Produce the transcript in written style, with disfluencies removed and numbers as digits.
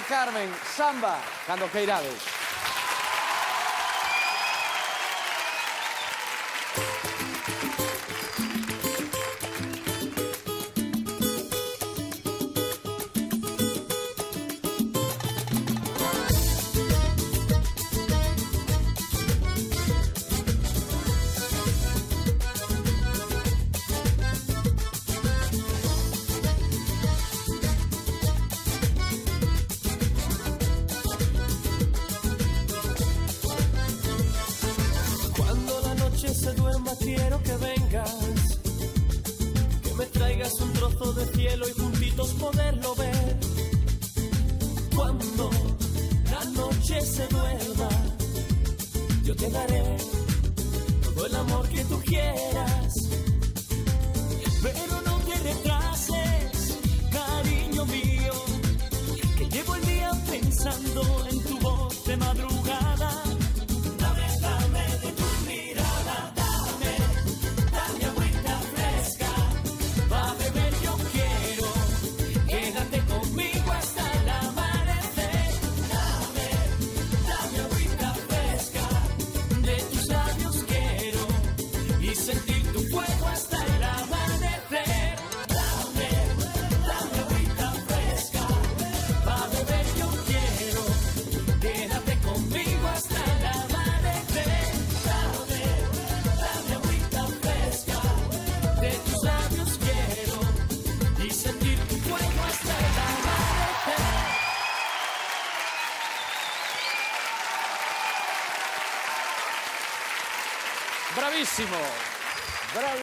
Carmen, Samba, cando queirades. Se duerma, quiero que vengas, que me traigas un trozo de cielo y juntitos poderlo ver. Cuando la noche se duerma, yo te daré todo el amor que tú quieras, pero no te retrases, cariño mío, que llevo el día pensando en tu voz de madrugada. Sentir tu fuego hasta el amanecer. Dame agüita fresca, pa' beber yo quiero. Quédate conmigo hasta el amanecer. Dame agüita fresca, de tus labios quiero. Y sentir tu fuego hasta el amanecer. Bravísimo. Bravo.